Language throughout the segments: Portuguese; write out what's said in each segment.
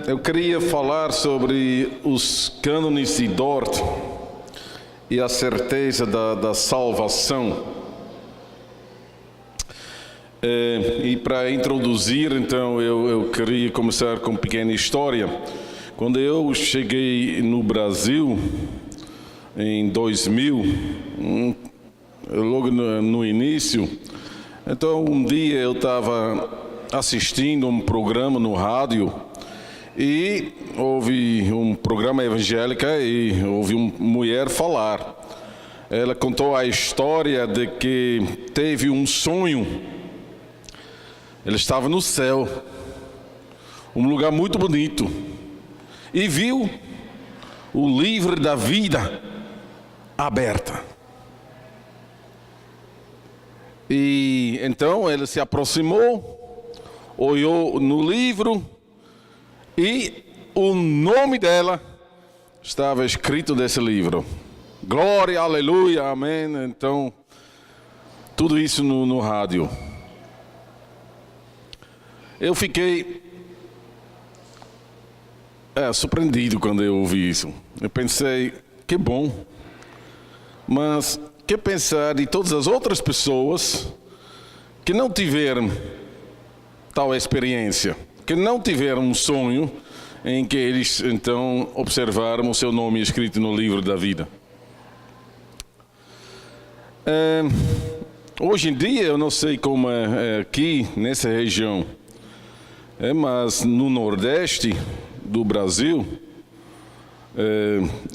Eu queria falar sobre os cânones de Dort e a certeza da salvação. E para introduzir, então, eu queria começar com uma pequena história. Quando eu cheguei no Brasil, em 2000, logo no início, então um dia eu estava assistindo um programa no rádio e houve um programa evangélico e houve uma mulher falar. Ela contou a história de que teve um sonho. Ela estava no céu, um lugar muito bonito, e viu o livro da vida aberta. E então ela se aproximou, olhou no livro e o nome dela estava escrito nesse livro. Glória, aleluia, amém. Então, tudo isso no rádio. Eu fiquei surpreendido quando eu ouvi isso. Eu pensei, que bom. Mas que pensar de todas as outras pessoas que não tiveram tal experiência, que não tiveram um sonho em que eles então observaram o seu nome escrito no livro da vida. Hoje em dia, eu não sei como é aqui nessa região, mas no Nordeste do Brasil,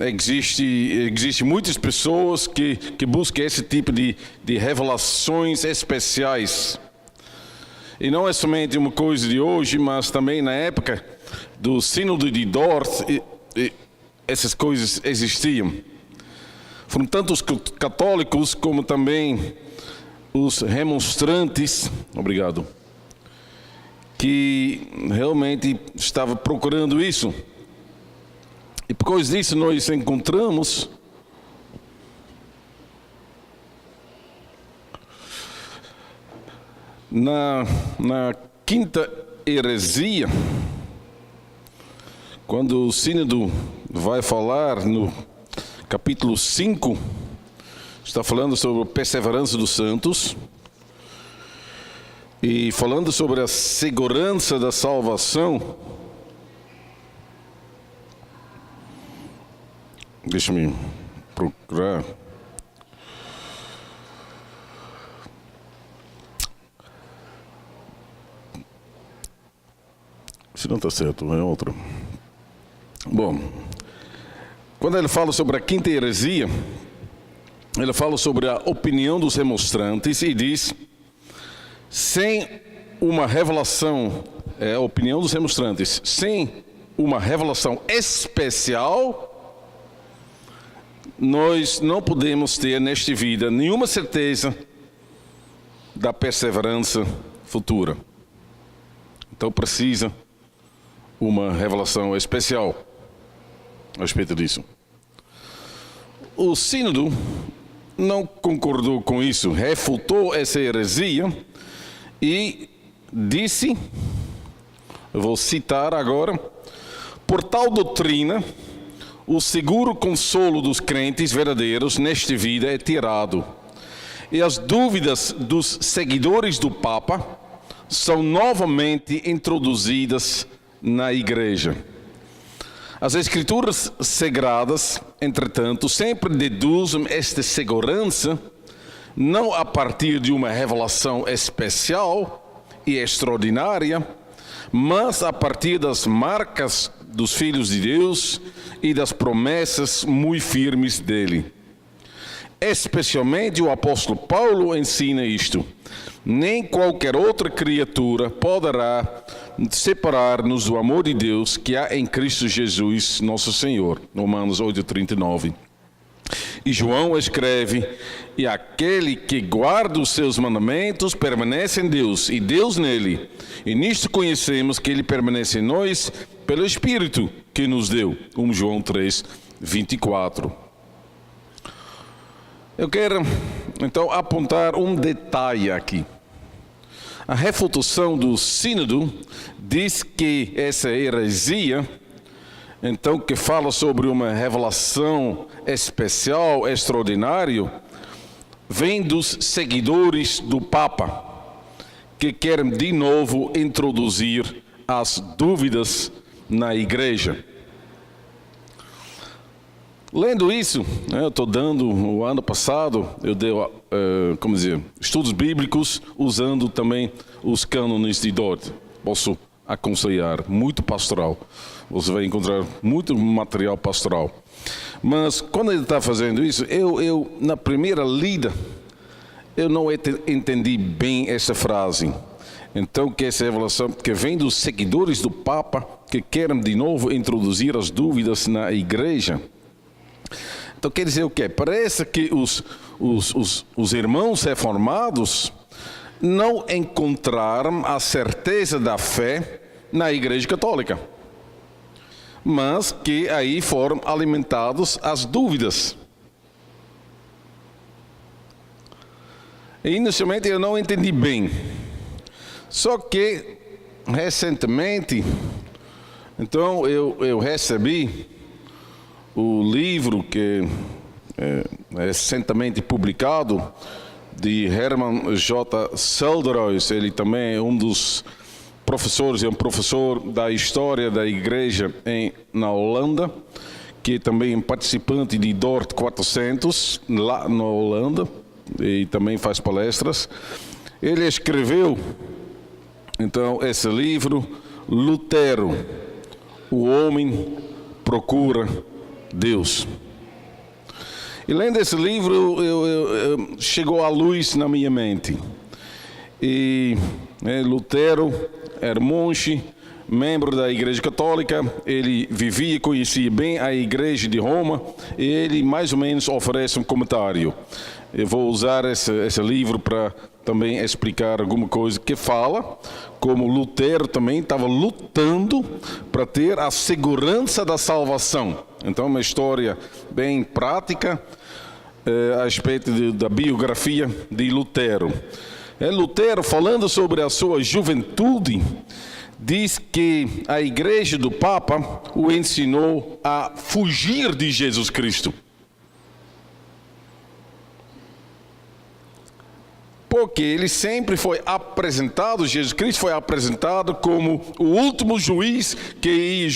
existe muitas pessoas que buscam esse tipo de revelações especiais. E não é somente uma coisa de hoje, mas também na época do Sínodo de Dort, essas coisas existiam. Foram tanto os católicos como também os remonstrantes, obrigado, que realmente estavam procurando isso. E por causa disso nós encontramos na quinta heresia, quando o Sínodo vai falar no capítulo 5, está falando sobre a perseverança dos santos e falando sobre a segurança da salvação. Deixa-me procurar. Se não está certo, é outro. Bom, quando ele fala sobre a quinta heresia, ele fala sobre a opinião dos remonstrantes e diz: sem uma revelação, a opinião dos remonstrantes, sem uma revelação especial, nós não podemos ter nesta vida nenhuma certeza da perseverança futura. Então precisa uma revelação especial a respeito disso. O Sínodo não concordou com isso, refutou essa heresia e disse, eu vou citar agora: por tal doutrina, o seguro consolo dos crentes verdadeiros nesta vida é tirado, e as dúvidas dos seguidores do Papa são novamente introduzidas na Igreja. As Escrituras Sagradas, entretanto, sempre deduzem esta segurança não a partir de uma revelação especial e extraordinária, mas a partir das marcas dos filhos de Deus e das promessas muito firmes dele. Especialmente o apóstolo Paulo ensina isto: nem qualquer outra criatura poderá separar-nos do amor de Deus que há em Cristo Jesus, nosso Senhor. Romanos 8:39. E João escreve: e aquele que guarda os seus mandamentos permanece em Deus, e Deus nele. E nisto conhecemos que ele permanece em nós pelo Espírito que nos deu. 1 João 3:24. Eu quero, então, apontar um detalhe aqui. A refutação do sínodo diz que essa heresia, então, que fala sobre uma revelação especial, extraordinária, vem dos seguidores do Papa, que querem de novo introduzir as dúvidas na igreja. Lendo isso, eu estou dando, o ano passado, eu dei, estudos bíblicos usando também os cânones de Dort. Posso aconselhar, muito pastoral. Você vai encontrar muito material pastoral. Mas quando ele está fazendo isso, eu na primeira lida, eu não entendi bem essa frase. Então, que essa revelação que vem dos seguidores do Papa, que querem de novo introduzir as dúvidas na igreja. Então quer dizer o quê? Parece que os irmãos reformados não encontraram a certeza da fé na Igreja Católica, mas que aí foram alimentados as dúvidas. E inicialmente eu não entendi bem. Só que recentemente, então eu recebi o livro que é recentemente publicado de Herman J. Selderoes. Ele também é um dos professores, é um professor da história da igreja na Holanda, que também é participante de Dort 400 lá na Holanda e também faz palestras. Ele escreveu então esse livro, Lutero, o homem procura Deus. E lendo esse livro, chegou à luz na minha mente. E Lutero era monge, membro da Igreja Católica. Ele vivia e conhecia bem a Igreja de Roma. E ele mais ou menos oferece um comentário. Eu vou usar esse livro para também explicar alguma coisa que fala como Lutero também estava lutando para ter a segurança da salvação. Então, uma história bem prática a respeito da biografia de Lutero. Lutero, falando sobre a sua juventude, diz que a Igreja do Papa o ensinou a fugir de Jesus Cristo. Porque ele sempre foi apresentado, Jesus Cristo foi apresentado como o último juiz que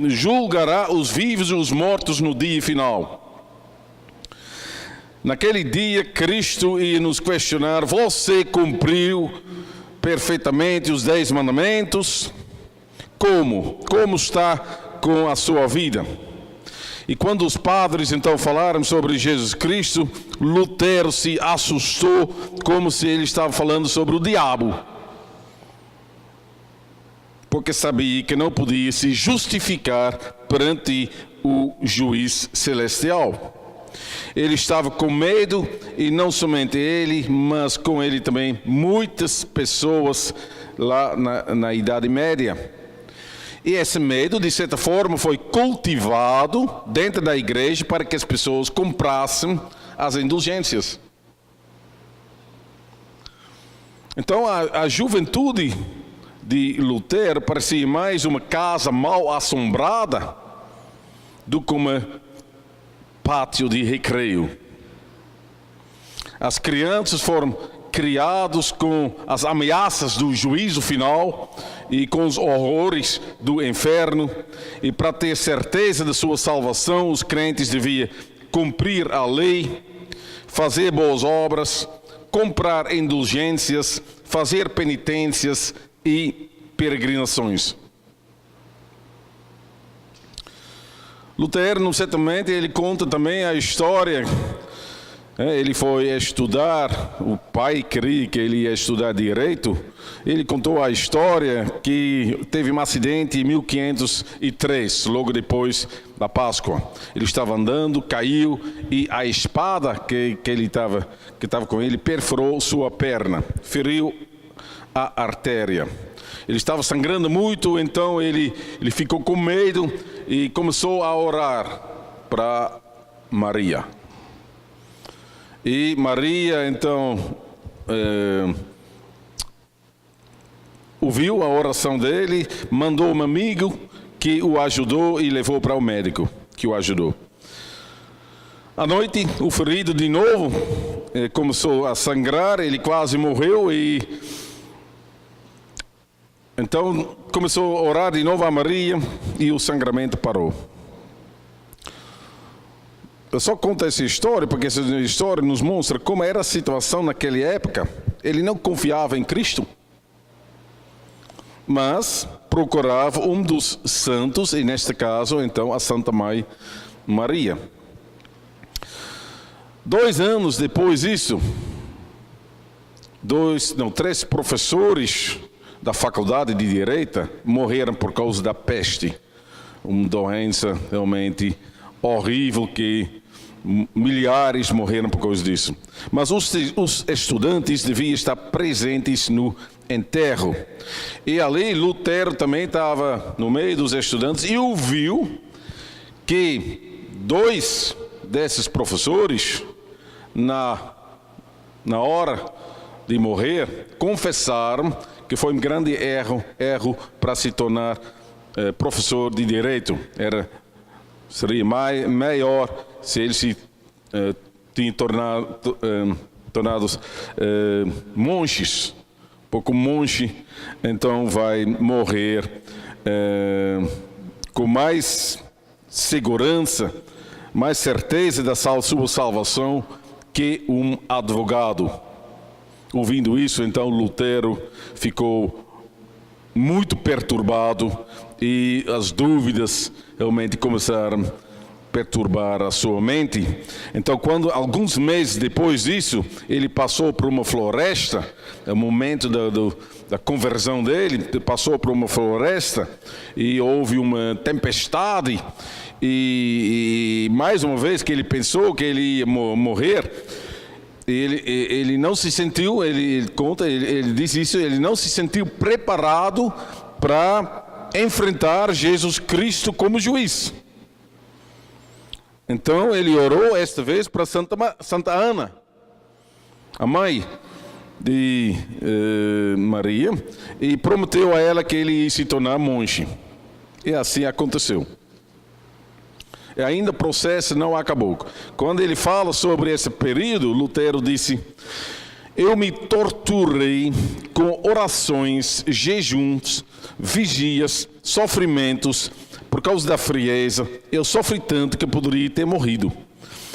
julgará os vivos e os mortos no dia final. Naquele dia, Cristo ia nos questionar: você cumpriu perfeitamente os 10 mandamentos? Como? Como está com a sua vida? E quando os padres então falaram sobre Jesus Cristo, Lutero se assustou, como se ele estava falando sobre o diabo. Porque sabia que não podia se justificar perante o juiz celestial. Ele estava com medo, e não somente ele, mas com ele também muitas pessoas lá na Idade Média. E esse medo, de certa forma, foi cultivado dentro da igreja para que as pessoas comprassem as indulgências. Então, a juventude de Lutero parecia mais uma casa mal assombrada do que um pátio de recreio. As crianças foram criados com as ameaças do juízo final e com os horrores do inferno, e para ter certeza de sua salvação, os crentes deviam cumprir a lei, fazer boas obras, comprar indulgências, fazer penitências e peregrinações. Lutero, certamente, ele conta também a história. Ele foi estudar, o pai queria que ele ia estudar direito. Ele contou a história que teve um acidente em 1503, logo depois da Páscoa. Ele estava andando, caiu, e a espada que estava com ele perfurou sua perna, feriu a artéria. Ele estava sangrando muito, então ele ficou com medo e começou a orar para Maria. E Maria, então, ouviu a oração dele, mandou um amigo que o ajudou e levou para o médico que o ajudou. À noite, o ferido de novo começou a sangrar, ele quase morreu e então começou a orar de novo a Maria e o sangramento parou. Eu só conto essa história porque essa história nos mostra como era a situação naquela época. Ele não confiava em Cristo, mas procurava um dos santos, e neste caso, então, a Santa Mãe Maria. 2 anos depois disso, 3 professores da faculdade de Direito morreram por causa da peste. Uma doença realmente horrível que milhares morreram por causa disso. Mas os estudantes deviam estar presentes no enterro. E ali Lutero também estava no meio dos estudantes e ouviu que 2 desses professores, na hora de morrer, confessaram que foi um grande erro para se tornar professor de direito. Seria melhor se eles se tinham tornado monges. Pouco monge, então vai morrer com mais segurança, mais certeza da sua salvação que um advogado. Ouvindo isso, então Lutero ficou muito perturbado e as dúvidas realmente começaram a perturbar a sua mente. Então, quando alguns meses depois disso, ele passou por uma floresta, é o momento da conversão dele, passou por uma floresta e houve uma tempestade e mais uma vez que ele pensou que ele ia morrer, ele não se sentiu, ele diz isso, ele não se sentiu preparado para enfrentar Jesus Cristo como juiz. Então ele orou esta vez para Santa Ana, a mãe de Maria, e prometeu a ela que ele ia se tornar monge. E assim aconteceu. E ainda o processo não acabou. Quando ele fala sobre esse período, Lutero disse: eu me torturei com orações, jejuns, vigias, sofrimentos. Por causa da frieza, eu sofri tanto que eu poderia ter morrido.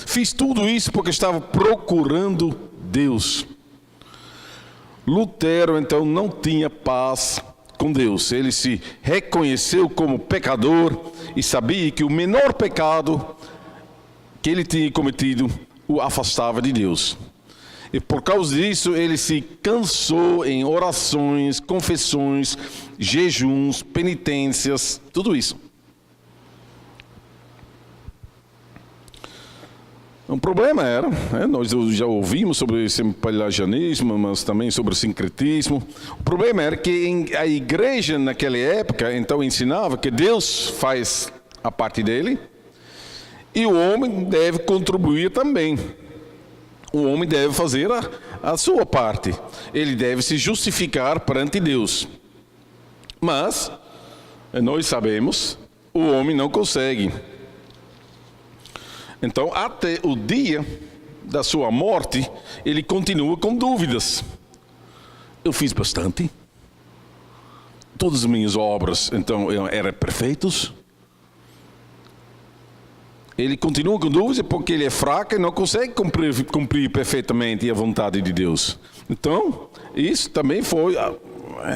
Fiz tudo isso porque estava procurando Deus. Lutero, então, não tinha paz com Deus. Ele se reconheceu como pecador e sabia que o menor pecado que ele tinha cometido o afastava de Deus. E por causa disso, ele se cansou em orações, confissões, jejuns, penitências, tudo isso. O problema era, nós já ouvimos sobre esse pelagianismo, mas também sobre o sincretismo. O problema era que a igreja naquela época, então, ensinava que Deus faz a parte dele e o homem deve contribuir também. O homem deve fazer a sua parte. Ele deve se justificar perante Deus. Mas, nós sabemos, o homem não consegue. Então, até o dia da sua morte, ele continua com dúvidas. Eu fiz bastante. Todas as minhas obras, então, eram perfeitas. Ele continua com dúvidas porque ele é fraco e não consegue cumprir perfeitamente a vontade de Deus. Então, isso também foi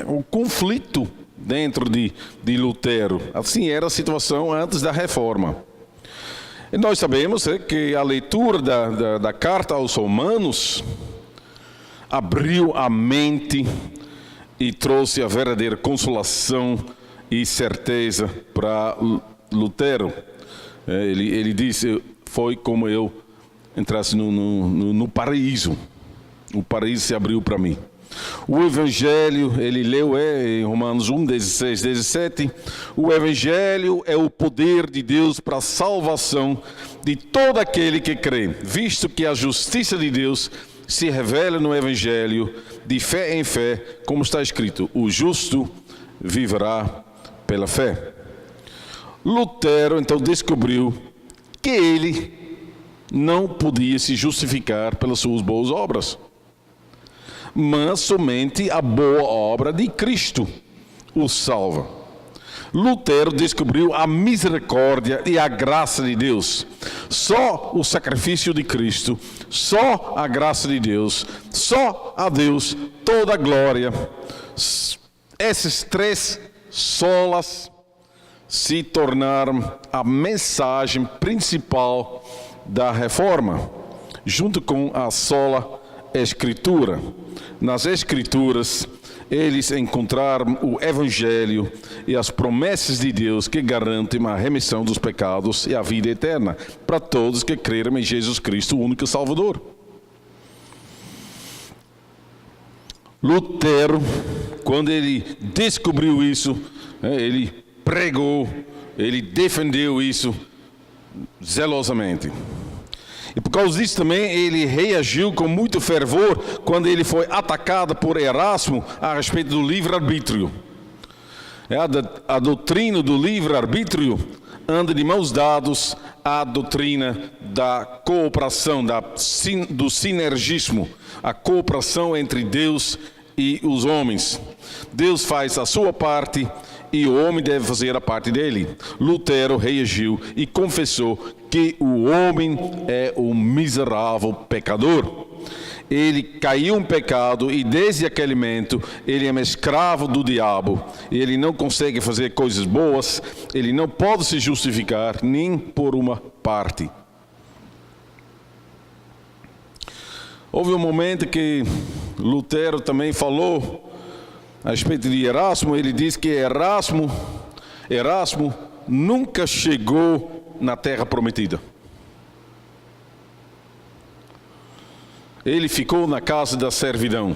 um conflito dentro de Lutero. Assim era a situação antes da reforma. E nós sabemos que a leitura da carta aos Romanos abriu a mente e trouxe a verdadeira consolação e certeza para Lutero. Ele disse: foi como eu entrasse no paraíso. O paraíso se abriu para mim. O Evangelho, ele leu em Romanos 1, 16, 17, o Evangelho é o poder de Deus para a salvação de todo aquele que crê, visto que a justiça de Deus se revela no Evangelho de fé em fé, como está escrito: o justo viverá pela fé. Lutero então descobriu que ele não podia se justificar pelas suas boas obras, mas somente a boa obra de Cristo o salva. Lutero descobriu a misericórdia e a graça de Deus. Só o sacrifício de Cristo, só a graça de Deus, só a Deus toda a glória. Esses três solas se tornaram a mensagem principal da Reforma, junto com a sola Escritura. Nas Escrituras, eles encontraram o Evangelho e as promessas de Deus que garantem a remissão dos pecados e a vida eterna para todos que creram em Jesus Cristo, o único Salvador. Lutero, quando ele descobriu isso, ele pregou, ele defendeu isso zelosamente. E por causa disso também ele reagiu com muito fervor quando ele foi atacado por Erasmo a respeito do livre-arbítrio. A doutrina do livre-arbítrio anda de mãos dadas à doutrina da cooperação, do sinergismo, a cooperação entre Deus e os homens. Deus faz a sua parte e o homem deve fazer a parte dele. Lutero reagiu e confessou que o homem é um miserável pecador. Ele caiu em pecado e desde aquele momento ele é um escravo do diabo. Ele não consegue fazer coisas boas, ele não pode se justificar nem por uma parte. Houve um momento que Lutero também falou a respeito de Erasmo. Ele diz que Erasmo nunca chegou na terra prometida. Ele ficou na casa da servidão.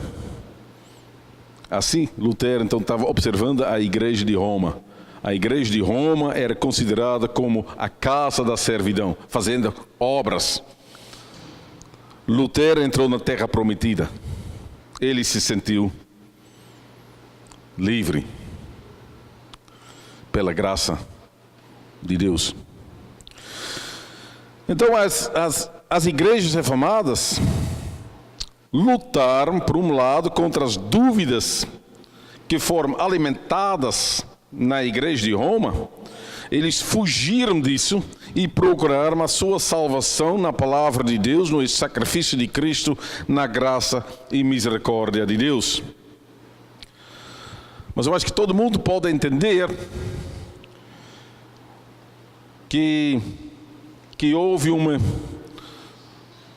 Assim, Lutero então estava observando a igreja de Roma. A igreja de Roma era considerada como a casa da servidão, fazendo obras. Lutero entrou na terra prometida. Ele se sentiu livre pela graça de Deus. Então as igrejas reformadas lutaram, por um lado, contra as dúvidas que foram alimentadas na igreja de Roma. Eles fugiram disso e procuraram a sua salvação na palavra de Deus, no sacrifício de Cristo, na graça e misericórdia de Deus. Mas eu acho que todo mundo pode entender que houve uma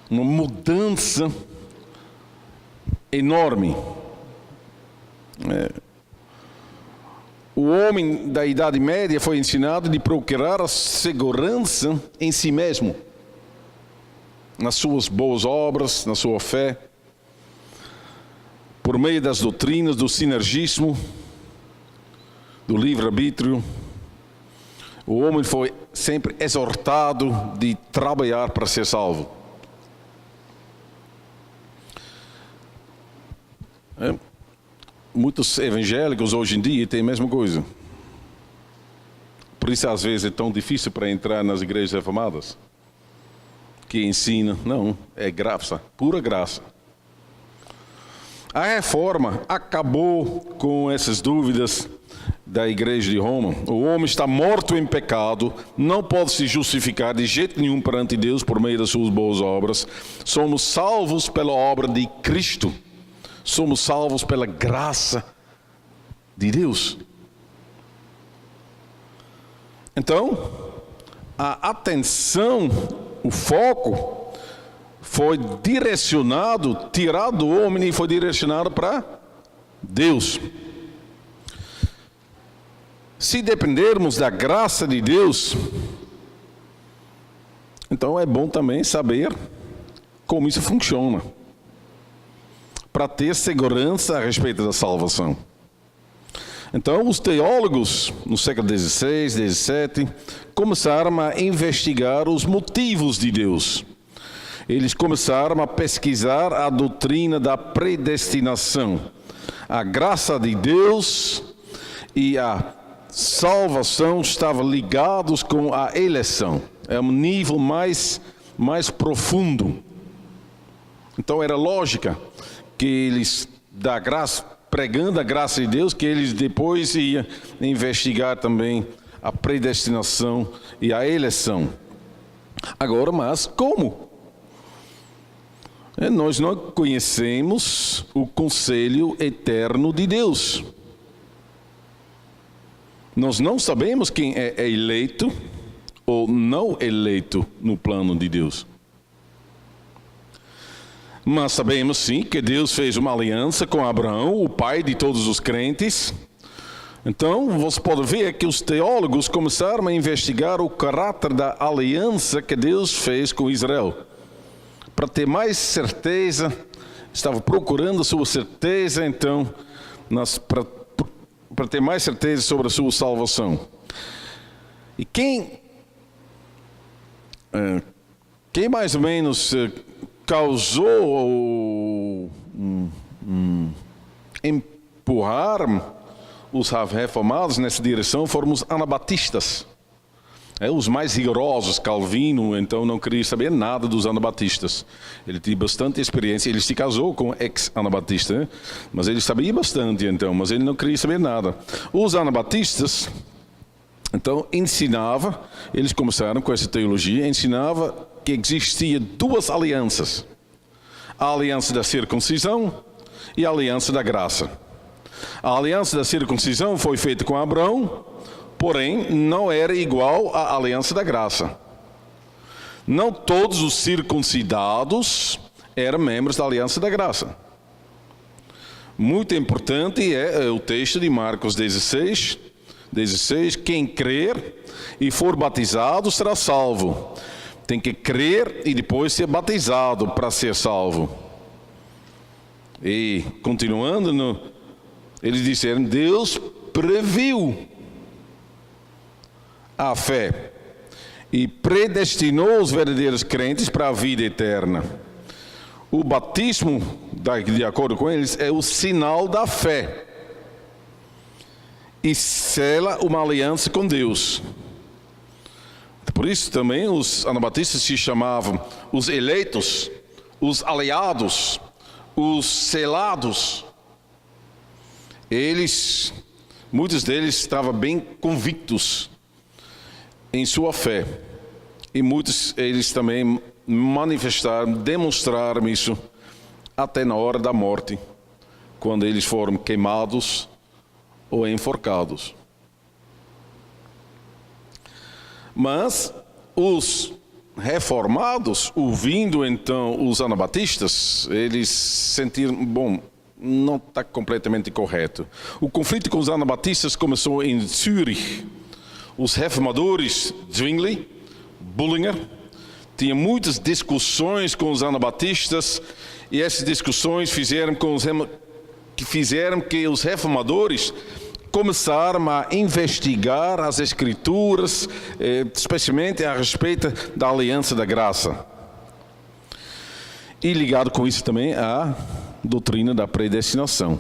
mudança enorme. O homem da Idade Média foi ensinado de procurar a segurança em si mesmo, nas suas boas obras, na sua fé, por meio das doutrinas do sinergismo, do livre-arbítrio. O homem foi sempre exortado de trabalhar para ser salvo. Muitos evangélicos hoje em dia têm a mesma coisa. Por isso às vezes é tão difícil para entrar nas igrejas reformadas, que ensina, não, é graça, pura graça. A reforma acabou com essas dúvidas da igreja de Roma. O homem está morto em pecado, não pode se justificar de jeito nenhum perante Deus por meio das suas boas obras. Somos salvos pela obra de Cristo. Somos salvos pela graça de Deus. Então, a atenção, o foco foi direcionado, tirado do homem e foi direcionado para Deus. Se dependermos da graça de Deus, então é bom também saber como isso funciona, para ter segurança a respeito da salvação. Então, os teólogos, no século XVI, XVII, começaram a investigar os motivos de Deus. eles começaram a pesquisar a doutrina da predestinação. A graça de Deus e a salvação estavam ligados com a eleição. É um nível mais profundo. Então era lógica que eles, da graça, pregando a graça de Deus, que eles depois iam investigar também a predestinação e a eleição. Agora, mas como? Nós não conhecemos o conselho eterno de Deus. Nós não sabemos quem é eleito ou não eleito no plano de Deus. Mas sabemos sim que Deus fez uma aliança com Abraão, o pai de todos os crentes. Então, você pode ver que os teólogos começaram a investigar o caráter da aliança que Deus fez com Israel. Para ter mais certeza, estava procurando a sua certeza, então, para ter mais certeza sobre a sua salvação. E quem mais ou menos causou empurrar os reformados nessa direção foram os anabatistas. Os mais rigorosos, Calvino, então não queria saber nada dos anabatistas. Ele tinha bastante experiência, ele se casou com um ex-anabatista, mas ele sabia bastante então, mas ele não queria saber nada. Os anabatistas, então, eles começaram com essa teologia, ensinava que existia duas alianças. A aliança da circuncisão e a aliança da graça. A aliança da circuncisão foi feita com Abraão, porém não era igual à aliança da graça. Não todos os circuncidados eram membros da aliança da graça. Muito importante é o texto de Marcos 16, quem crer e for batizado será salvo. Tem que crer e depois ser batizado para ser salvo. E continuando, eles disseram, Deus previu a fé e predestinou os verdadeiros crentes para a vida eterna. O batismo, de acordo com eles, é o sinal da fé e sela uma aliança com Deus. Por isso também os anabatistas se chamavam os eleitos, os aliados, os selados. Muitos deles estavam bem convictos em sua fé. E muitos eles também demonstraram isso até na hora da morte, quando eles foram queimados ou enforcados. Mas os reformados, ouvindo então os anabatistas, eles sentiram, não está completamente correto. O conflito com os anabatistas começou em Zürich. Os reformadores, Zwingli, Bullinger, tinham muitas discussões com os anabatistas, e essas discussões fizeram que os reformadores começaram a investigar as escrituras, especialmente a respeito da aliança da graça. E ligado com isso também a doutrina da predestinação.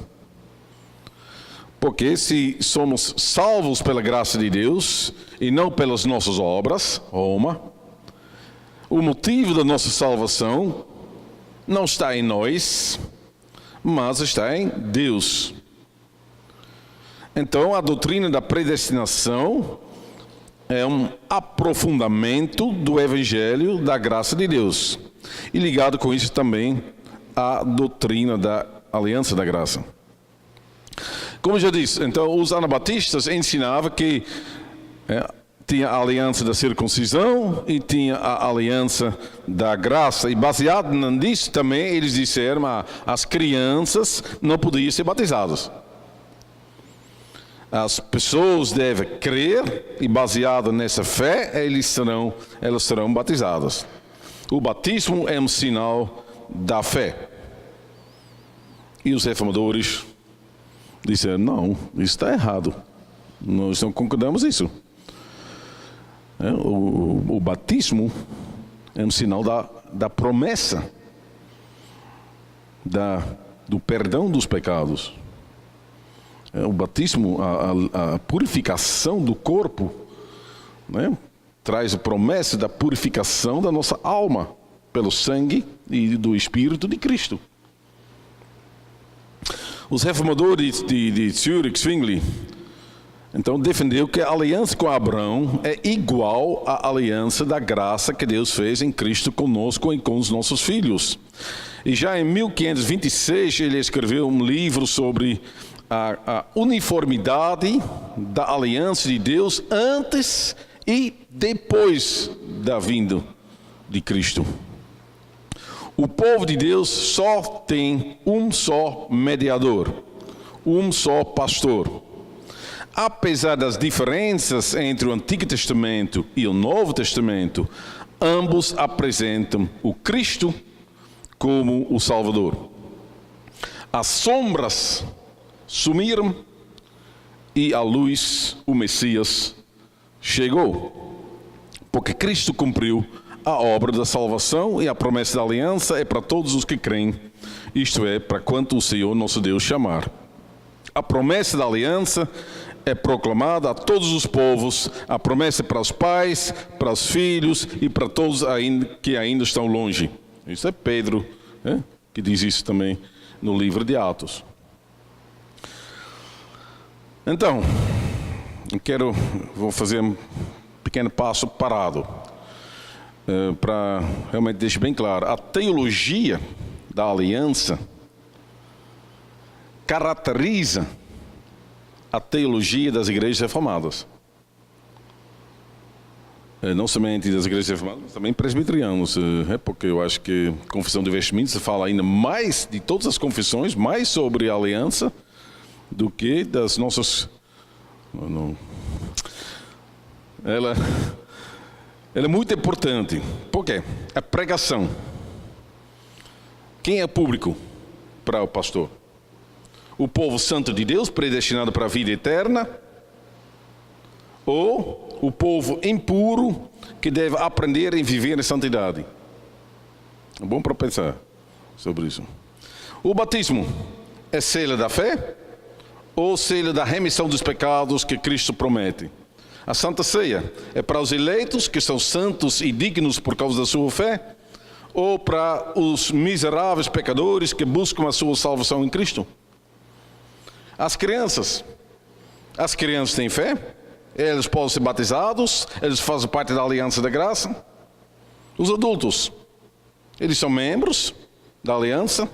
Porque se somos salvos pela graça de Deus e não pelas nossas obras, o motivo da nossa salvação não está em nós, mas está em Deus. Então, a doutrina da predestinação é um aprofundamento do Evangelho da graça de Deus. E ligado com isso também a doutrina da aliança da graça. Como já disse, então os anabatistas ensinavam que tinha a aliança da circuncisão e tinha a aliança da graça. E baseado nisso também eles disseram que as crianças não podiam ser batizadas. As pessoas devem crer e baseado nessa fé elas serão batizadas. O batismo é um sinal da fé. E os reformadores disseram, não, isso está errado. Nós não concordamos isso. O batismo é um sinal da da promessa do perdão dos pecados. O batismo, a purificação do corpo, né, traz a promessa da purificação da nossa alma pelo sangue e do Espírito de Cristo. Os reformadores de Zurich, Zwingli, então defendeu que a aliança com Abraão é igual à aliança da graça que Deus fez em Cristo conosco e com os nossos filhos. E já em 1526 ele escreveu um livro sobre a uniformidade da aliança de Deus antes e depois da vinda de Cristo. O povo de Deus só tem um só mediador, um só pastor. Apesar das diferenças entre o Antigo Testamento e o Novo Testamento, ambos apresentam o Cristo como o Salvador. As sombras sumiram e a luz, o Messias, chegou. Porque Cristo cumpriu a obra da salvação e a promessa da aliança é para todos os que creem, isto é, para quanto o Senhor nosso Deus chamar. A promessa da aliança é proclamada a todos os povos, a promessa é para os pais, para os filhos e para todos que ainda estão longe. Isso é Pedro, né, que diz isso também no livro de Atos. Então, vou fazer um pequeno passo parado, para realmente deixar bem claro. A teologia da aliança caracteriza a teologia das igrejas reformadas. Não somente das igrejas reformadas, mas também presbiterianos, porque eu acho que a Confissão de Westminster fala ainda mais de todas as confissões, mais sobre a aliança do que das nossas... Ela é muito importante. Por quê? A pregação. Quem é público para o pastor? O povo santo de Deus, predestinado para a vida eterna? Ou o povo impuro, que deve aprender a viver em santidade? É bom para pensar sobre isso. O batismo é selo da fé? Ou selo da remissão dos pecados que Cristo promete? A Santa Ceia é para os eleitos que são santos e dignos por causa da sua fé? Ou para os miseráveis pecadores que buscam a sua salvação em Cristo? As crianças têm fé? Eles podem ser batizados? Eles fazem parte da aliança da graça? Os adultos, eles são membros da aliança,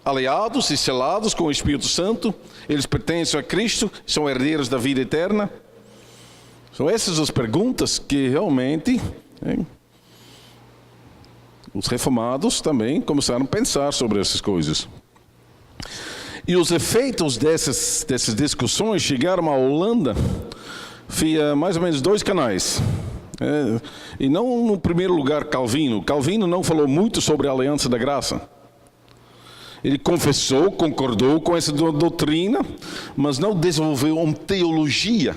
aliados e selados com o Espírito Santo, eles pertencem a Cristo, são herdeiros da vida eterna. São essas as perguntas que realmente os reformados também começaram a pensar sobre essas coisas. E os efeitos dessas discussões chegaram à Holanda via mais ou menos 2 canais. E não no primeiro lugar Calvino. Calvino não falou muito sobre a aliança da graça. Ele confessou, concordou com essa doutrina, mas não desenvolveu uma teologia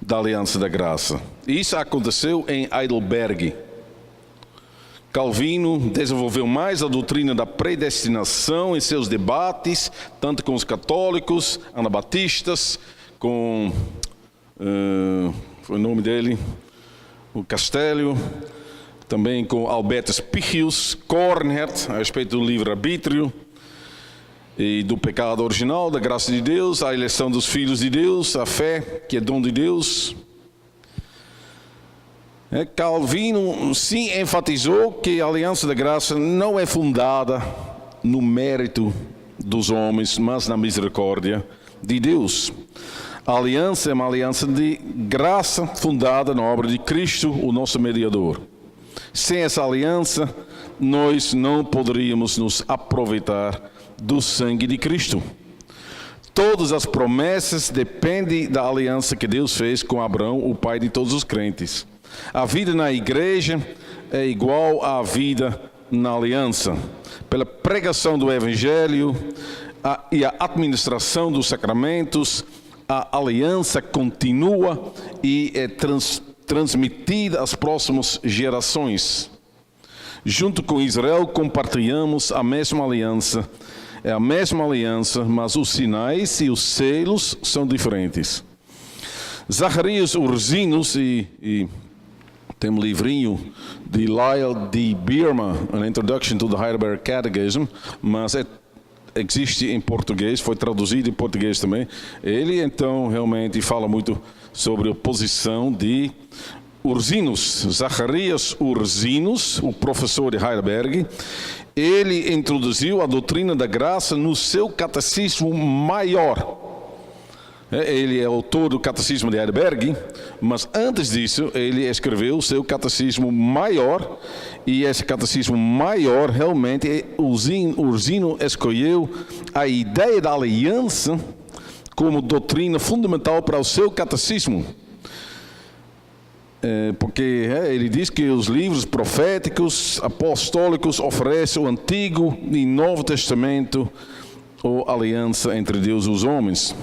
da aliança da graça. Isso aconteceu em Heidelberg. Calvino desenvolveu mais a doutrina da predestinação em seus debates, tanto com os católicos, anabatistas, com foi o nome dele, o Castello, também com Albert Spichius, Kornhert, a respeito do livre-arbítrio e do pecado original, da graça de Deus, a eleição dos filhos de Deus, a fé, que é dom de Deus. Calvino sim enfatizou que a aliança da graça não é fundada no mérito dos homens, mas na misericórdia de Deus. A aliança é uma aliança de graça fundada na obra de Cristo, o nosso mediador. Sem essa aliança, nós não poderíamos nos aproveitar do sangue de Cristo. Todas as promessas dependem da aliança que Deus fez com Abraão, o pai de todos os crentes. A vida na igreja é igual à vida na aliança. Pela pregação do Evangelho e a administração dos sacramentos, a aliança continua e é transmitida às próximas gerações. Junto com Israel, compartilhamos a mesma aliança. É a mesma aliança, mas os sinais e os selos são diferentes. Zacarias Ursinos, e tem um livrinho de Lyle D. Bierman, An Introduction to the Heidelberg Catechism, mas existe em português, foi traduzido em português também. Ele, então, realmente fala muito sobre a posição de Ursinos, Zacarias Ursinos, o professor de Heidelberg. Ele introduziu a doutrina da graça no seu catecismo maior. Ele é autor do catecismo de Heidelberg, mas antes disso ele escreveu o seu catecismo maior, e esse catecismo maior realmente Ursino escolheu a ideia da aliança como doutrina fundamental para o seu catecismo. Porque ele diz que os livros proféticos, apostólicos oferecem o Antigo e Novo Testamento, ou aliança entre Deus e os homens.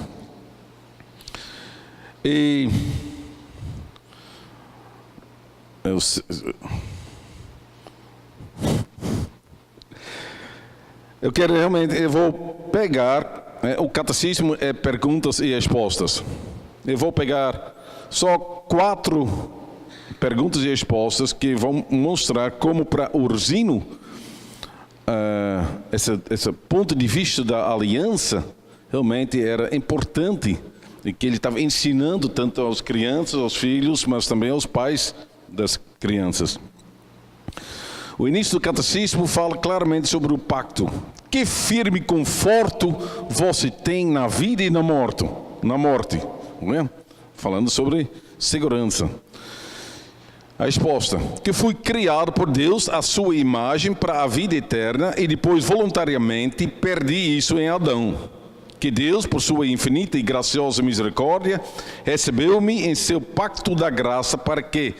E eu vou pegar o catecismo é perguntas e respostas. Eu vou pegar só 4 perguntas e respostas que vão mostrar como para Ursino esse ponto de vista da aliança realmente era importante, e que ele estava ensinando tanto aos crianças, aos filhos, mas também aos pais das crianças. O início do catecismo fala claramente sobre o pacto. Que firme conforto você tem na vida e na morte, não é? Falando sobre segurança. A resposta: que fui criado por Deus à sua imagem para a vida eterna e depois voluntariamente perdi isso em Adão. Que Deus, por sua infinita e graciosa misericórdia, recebeu-me em seu pacto da graça para que,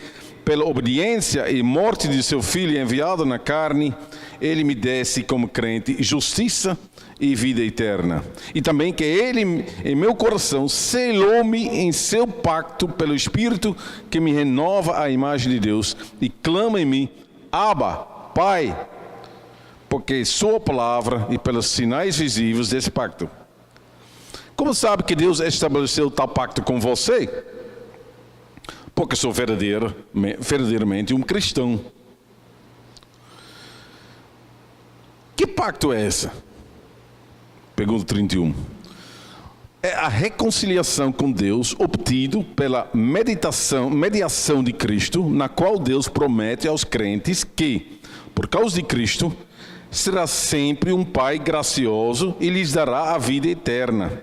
pela obediência e morte de seu Filho enviado na carne, ele me desse como crente justiça e vida eterna. E também que ele, em meu coração, selou-me em seu pacto pelo Espírito que me renova a imagem de Deus e clama em mim: Abba, Pai, porque sua palavra e pelos sinais visíveis desse pacto. Como sabe que Deus estabeleceu tal pacto com você? Porque sou verdadeiramente um cristão. Que pacto é esse? Pergunta 31. É a reconciliação com Deus obtido pela mediação de Cristo, na qual Deus promete aos crentes que, por causa de Cristo, será sempre um Pai gracioso e lhes dará a vida eterna.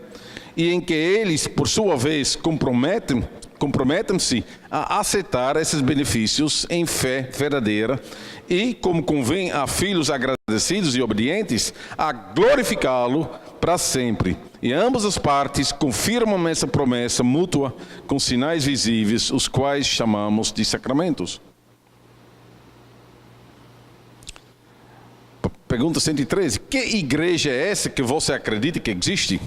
E em que eles, por sua vez, comprometem-se a aceitar esses benefícios em fé verdadeira e, como convém a filhos agradecidos e obedientes, a glorificá-lo para sempre. E ambas as partes confirmam essa promessa mútua com sinais visíveis, os quais chamamos de sacramentos. Pergunta 113. Que igreja é essa que você acredita que existe?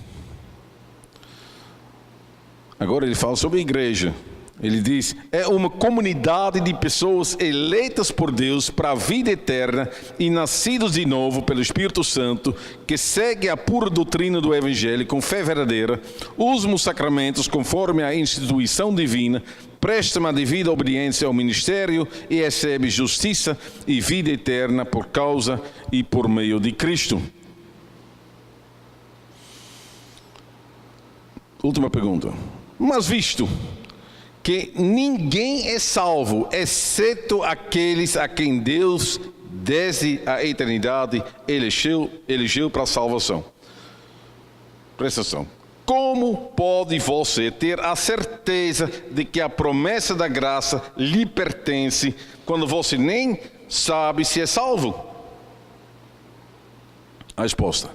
Agora ele fala sobre a igreja. Ele diz: é uma comunidade de pessoas eleitas por Deus para a vida eterna e nascidos de novo pelo Espírito Santo, que segue a pura doutrina do Evangelho com fé verdadeira, usam os sacramentos conforme a instituição divina, prestam a devida obediência ao ministério e recebem justiça e vida eterna por causa e por meio de Cristo. Última pergunta. Mas visto que ninguém é salvo, exceto aqueles a quem Deus, desde a eternidade, elegeu para a salvação. Presta atenção. Como pode você ter a certeza de que a promessa da graça lhe pertence, quando você nem sabe se é salvo? A resposta: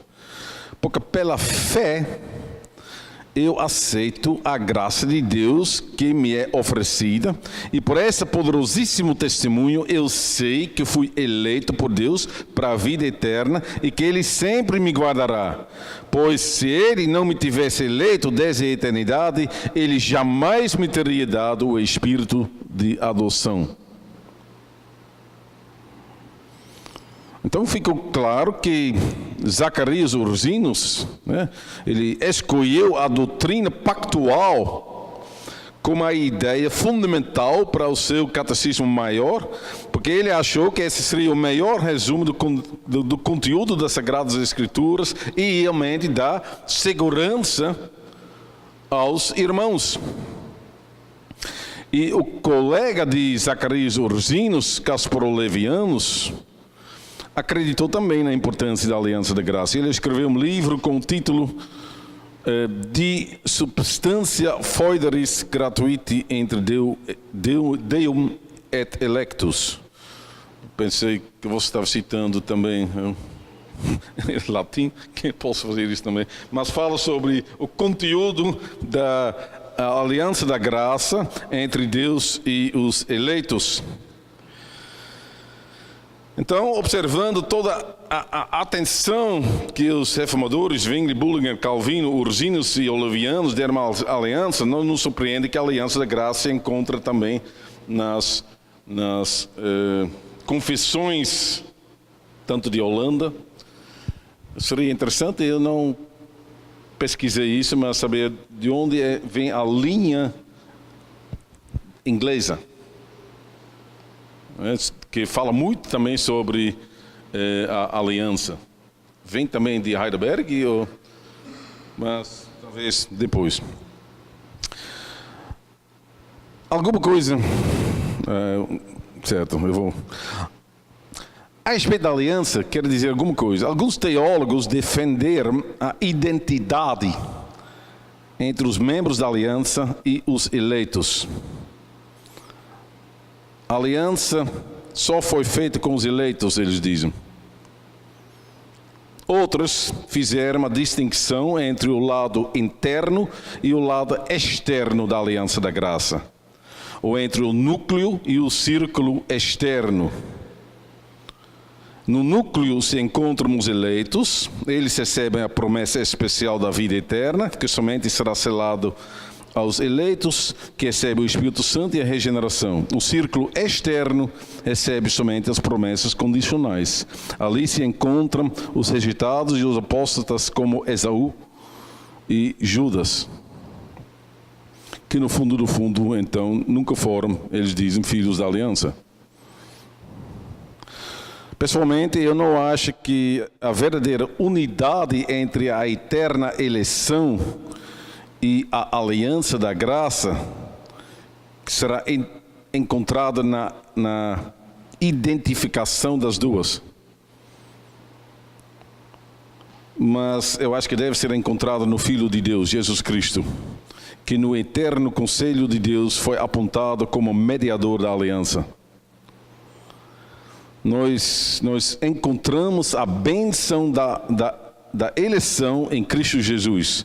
porque pela fé eu aceito a graça de Deus que me é oferecida, e por esse poderosíssimo testemunho eu sei que fui eleito por Deus para a vida eterna e que Ele sempre me guardará. Pois se Ele não me tivesse eleito desde a eternidade, Ele jamais me teria dado o espírito de adoção. Então ficou claro que Zacarias Ursinus, né, ele escolheu a doutrina pactual como a ideia fundamental para o seu catecismo maior, porque ele achou que esse seria o melhor resumo do conteúdo das Sagradas Escrituras e realmente dá segurança aos irmãos. E o colega de Zacarias Ursinus, Casparo Levianus, acreditou também na importância da Aliança da Graça. Ele escreveu um livro com o título De Substantia Foederis Gratuiti entre Deum et Electus. Pensei que você estava citando também em latim, que posso fazer isso também. Mas fala sobre o conteúdo da Aliança da Graça entre Deus e os eleitos. Então, observando toda a atenção que os reformadores, Zwingli, Bullinger, Calvino, Ursinus e Olevianos deram à aliança, não nos surpreende que a Aliança da Graça se encontra também nas confissões, tanto de Holanda. Seria interessante, eu não pesquisei isso, mas saber de onde vem a linha inglesa, que fala muito também sobre a aliança. Vem também de Heidelberg, mas talvez depois. Alguma coisa, certo, eu vou... A respeito da aliança, quero dizer alguma coisa. Alguns teólogos defenderam a identidade entre os membros da aliança e os eleitos. A aliança só foi feita com os eleitos, eles dizem. Outros fizeram a distinção entre o lado interno e o lado externo da Aliança da Graça, ou entre o núcleo e o círculo externo. No núcleo se encontram os eleitos, eles recebem a promessa especial da vida eterna, que somente será selado aos eleitos, que recebem o Espírito Santo e a regeneração. O círculo externo recebe somente as promessas condicionais. Ali se encontram os rejeitados e os apóstatas como Esaú e Judas, que no fundo do fundo, então, nunca foram, eles dizem, filhos da aliança. Pessoalmente, eu não acho que a verdadeira unidade entre a eterna eleição e a aliança da graça será encontrada na identificação das duas. Mas eu acho que deve ser encontrada no Filho de Deus, Jesus Cristo, que no eterno conselho de Deus foi apontado como mediador da aliança. Nós encontramos a bênção da eleição em Cristo Jesus,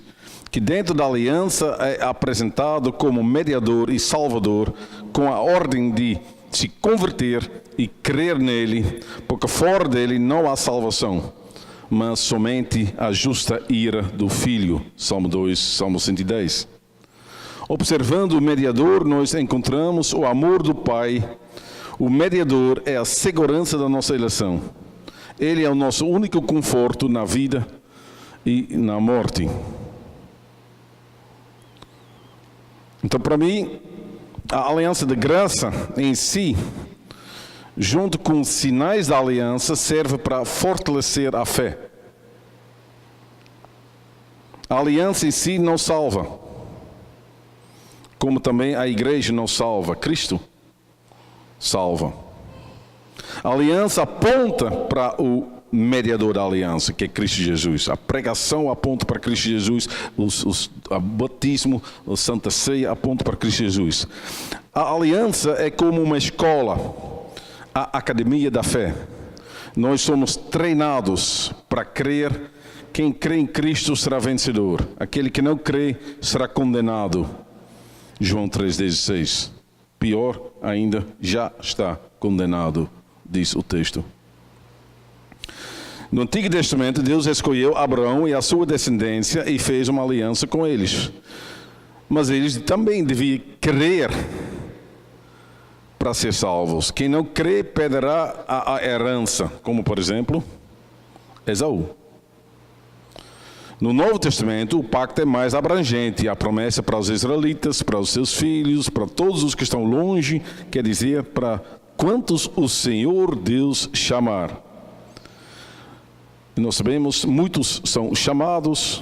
que dentro da aliança é apresentado como mediador e salvador, com a ordem de se converter e crer nele, porque fora dele não há salvação, mas somente a justa ira do Filho. Salmo 2, Salmo 110. Observando o mediador, nós encontramos o amor do Pai. O mediador é a segurança da nossa eleição. Ele é o nosso único conforto na vida e na morte. Então, para mim, a aliança da graça em si, junto com os sinais da aliança, serve para fortalecer a fé. A aliança em si não salva, como também a igreja não salva. Cristo salva. A aliança aponta para o mediador da aliança, que é Cristo Jesus. A pregação aponta para Cristo Jesus, o batismo, a Santa Ceia aponta para Cristo Jesus. A aliança é como uma escola, a academia da fé. Nós somos treinados para crer. Quem crê em Cristo será vencedor. Aquele que não crê será condenado. João 3,16. Pior ainda, já está condenado, diz o texto. No Antigo Testamento, Deus escolheu Abraão e a sua descendência e fez uma aliança com eles. Mas eles também deviam crer para ser salvos. Quem não crê perderá a herança, como por exemplo, Esaú. No Novo Testamento, o pacto é mais abrangente. A promessa para os israelitas, para os seus filhos, para todos os que estão longe, quer dizer, para quantos o Senhor Deus chamar. E nós sabemos, muitos são chamados,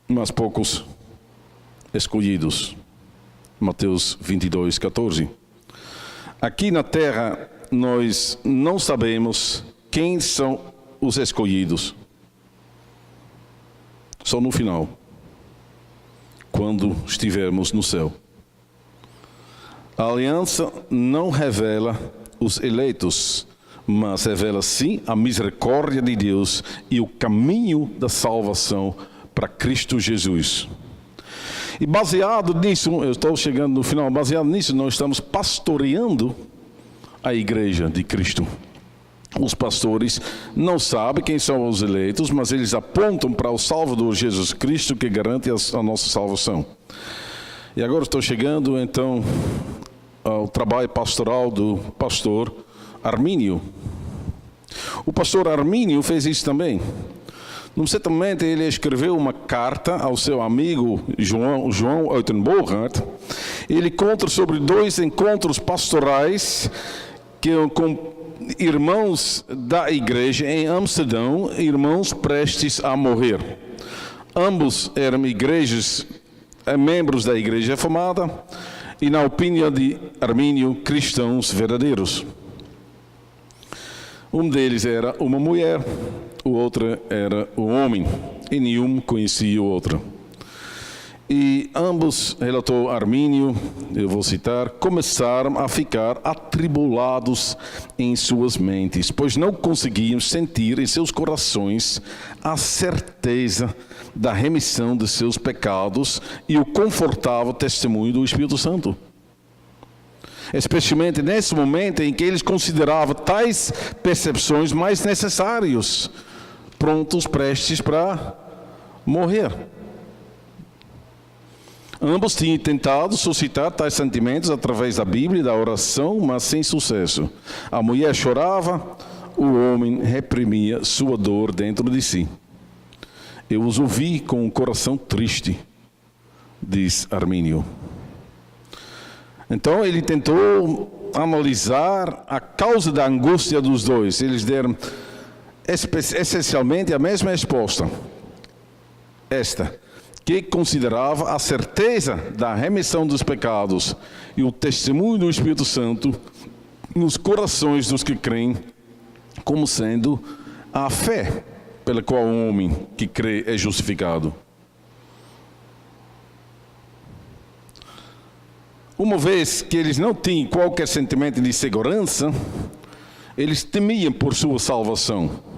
mas poucos escolhidos. Mateus 22, 14. Aqui na terra, nós não sabemos quem são os escolhidos. Só no final, quando estivermos no céu. A aliança não revela os eleitos, mas revela sim a misericórdia de Deus e o caminho da salvação para Cristo Jesus. E baseado nisso, eu estou chegando no final, baseado nisso, nós estamos pastoreando a igreja de Cristo. Os pastores não sabem quem são os eleitos, mas eles apontam para o Salvador Jesus Cristo, que garante a nossa salvação. E agora estou chegando, então, ao trabalho pastoral do pastor Armínio. O pastor Armínio fez isso também. Num certo momento, ele escreveu uma carta ao seu amigo João Uitenborgert. Ele conta sobre 2 encontros pastorais com irmãos da igreja em Amsterdão, irmãos prestes a morrer. Ambos eram membros da igreja reformada e, na opinião de Armínio, cristãos verdadeiros. Um deles era uma mulher, o outro era um homem, e nenhum conhecia o outro. E ambos, relatou Armínio, eu vou citar, começaram a ficar atribulados em suas mentes, pois não conseguiam sentir em seus corações a certeza da remissão de seus pecados e o confortável testemunho do Espírito Santo. Especialmente nesse momento em que eles consideravam tais percepções mais necessários, prontos, prestes para morrer. Ambos tinham tentado suscitar tais sentimentos através da Bíblia e da oração, mas sem sucesso. A mulher chorava, o homem reprimia sua dor dentro de si. Eu os ouvi com um coração triste, diz Armínio. Então ele tentou analisar a causa da angústia dos dois. Eles deram essencialmente a mesma resposta. Esta, que considerava a certeza da remissão dos pecados e o testemunho do Espírito Santo nos corações dos que creem, como sendo a fé pela qual o homem que crê é justificado. Uma vez que eles não tinham qualquer sentimento de segurança, eles temiam por sua salvação.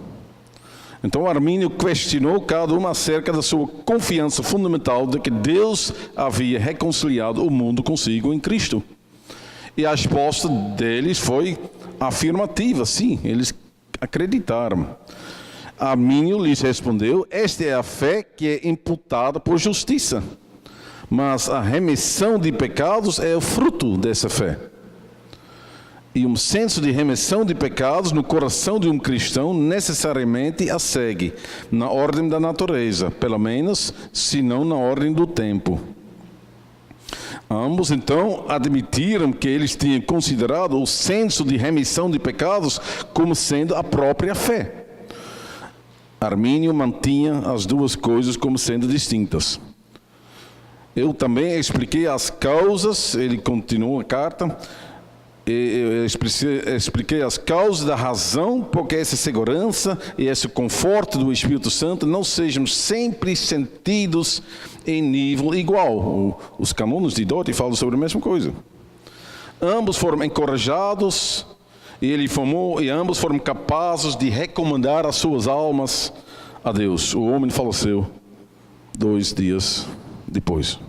Então Armínio questionou cada um acerca da sua confiança fundamental de que Deus havia reconciliado o mundo consigo em Cristo. E a resposta deles foi afirmativa, sim, eles acreditaram. Armínio lhes respondeu: esta é a fé que é imputada por justiça, mas a remissão de pecados é o fruto dessa fé. E um senso de remissão de pecados no coração de um cristão necessariamente a segue na ordem da natureza, pelo menos, se não na ordem do tempo. Ambos, então, admitiram que eles tinham considerado o senso de remissão de pecados como sendo a própria fé. Armínio mantinha as duas coisas como sendo distintas. Eu também expliquei as causas, ele continuou a carta, eu expliquei as causas da razão porque essa segurança e esse conforto do Espírito Santo não sejam sempre sentidos em nível igual. Os cânones de Dort falam sobre a mesma coisa. Ambos foram encorajados e ambos foram capazes de recomendar as suas almas a Deus. O homem faleceu 2 dias depois.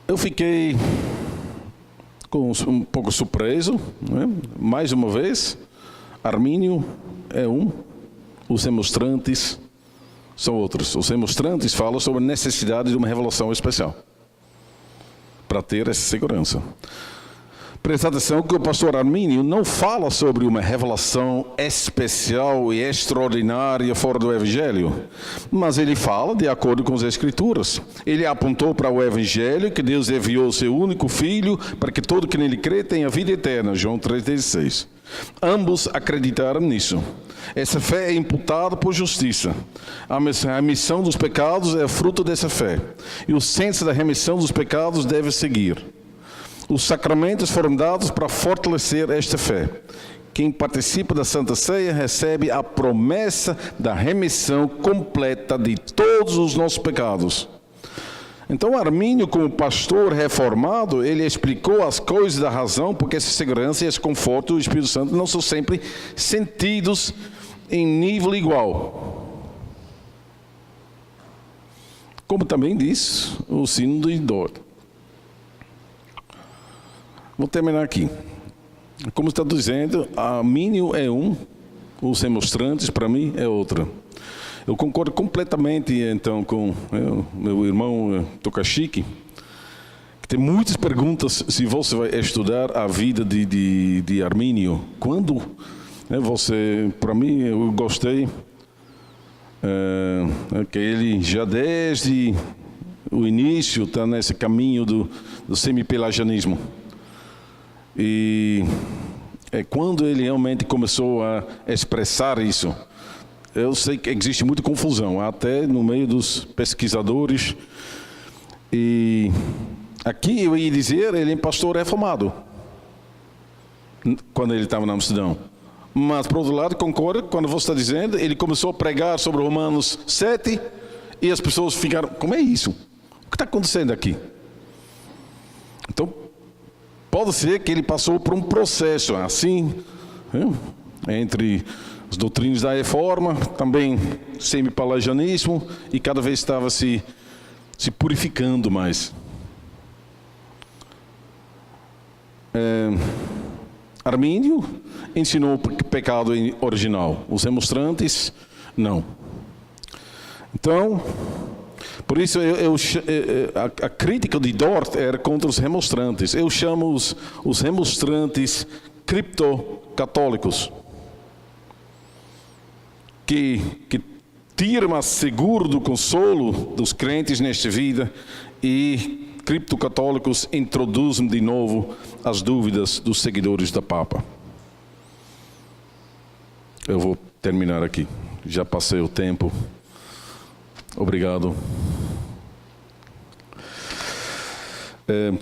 Eu fiquei um pouco surpreso, né? Mais uma vez, Armínio é os demonstrantes são outros. Os remonstrantes falam sobre a necessidade de uma revelação especial para ter essa segurança. Presta atenção que o pastor Armínio não fala sobre uma revelação especial e extraordinária fora do Evangelho, mas ele fala de acordo com as Escrituras. Ele apontou para o Evangelho que Deus enviou o seu único Filho para que todo que nele crê tenha vida eterna, João 3,16. Ambos acreditaram nisso. Essa fé é imputada por justiça. A remissão dos pecados é fruto dessa fé. E o senso da remissão dos pecados deve seguir. Os sacramentos foram dados para fortalecer esta fé. Quem participa da Santa Ceia recebe a promessa da remissão completa de todos os nossos pecados. Então, Armínio, como pastor reformado, ele explicou as coisas da razão, porque essa segurança e esse conforto do Espírito Santo não são sempre sentidos em nível igual. Como também diz o Sínodo de Dort. Vou terminar aqui. Como está dizendo, Armínio é um, os remonstrantes, para mim, é outro. Eu concordo completamente, então, com meu irmão Tokashiki, que tem muitas perguntas se você vai estudar a vida de Armínio. Quando você, para mim, eu gostei que ele já desde o início está nesse caminho do semipelagianismo. E quando ele realmente começou a expressar isso, eu sei que existe muita confusão, até no meio dos pesquisadores. E aqui eu ia dizer, ele é pastor reformado, quando ele estava na Amsterdão. Mas, por outro lado, concordo, quando você está dizendo, ele começou a pregar sobre Romanos 7, e as pessoas ficaram, como é isso? O que está acontecendo aqui? Então, pode ser que ele passou por um processo assim, entre as doutrinas da reforma, também semipelagianismo, e cada vez estava se purificando mais. Armínio ensinou o pecado original, os remonstrantes não. Então, por isso a crítica de Dort era contra os remonstrantes. Eu chamo os remonstrantes criptocatólicos, que tiram a seguro do consolo dos crentes nesta vida, e criptocatólicos introduzem de novo as dúvidas dos seguidores da Papa. Eu vou terminar aqui. Já passei o tempo. Obrigado.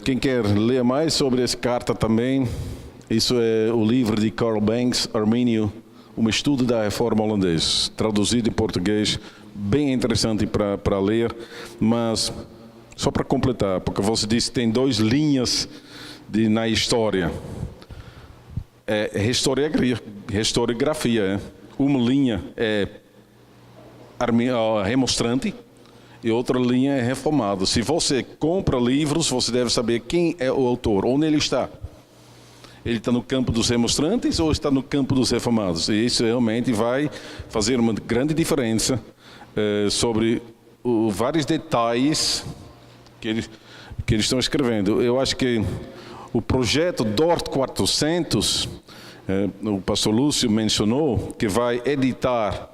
Quem quer ler mais sobre essa carta também, isso é o livro de Carl Banks, Armínio, um estudo da reforma holandesa, traduzido em português, bem interessante para ler, mas só para completar, porque você disse que tem 2 linhas na história. Historiografia. Uma linha é remonstrante e outra linha é reformado. Se você compra livros, você deve saber quem é o autor, onde ele está. Ele está no campo dos remonstrantes ou está no campo dos reformados? E isso realmente vai fazer uma grande diferença sobre vários detalhes que eles estão escrevendo. Eu acho que o projeto Dort 400, o pastor Lúcio mencionou, que vai editar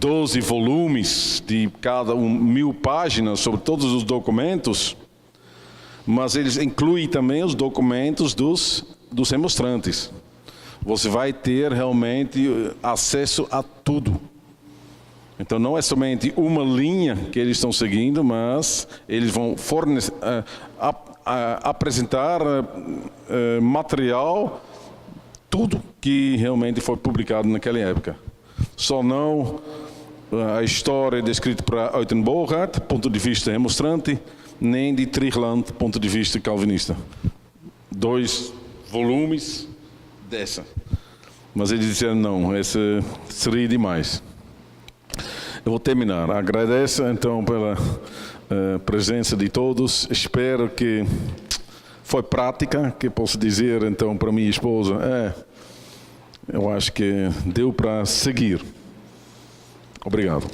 12 volumes de cada 1000 páginas sobre todos os documentos, mas eles incluem também os documentos dos remonstrantes. Você vai ter realmente acesso a tudo. Então não é somente uma linha que eles estão seguindo, mas eles vão apresentar material, tudo que realmente foi publicado naquela época. Só não a história descrita para Uyttenbogaert, ponto de vista remonstrante, nem de Trigland, ponto de vista calvinista. 2 volumes dessa. Mas eles disseram, não, essa seria demais. Eu vou terminar. Agradeço, então, pela presença de todos. Espero que foi prática, que posso dizer, então, para minha esposa, eu acho que deu para seguir. Obrigado.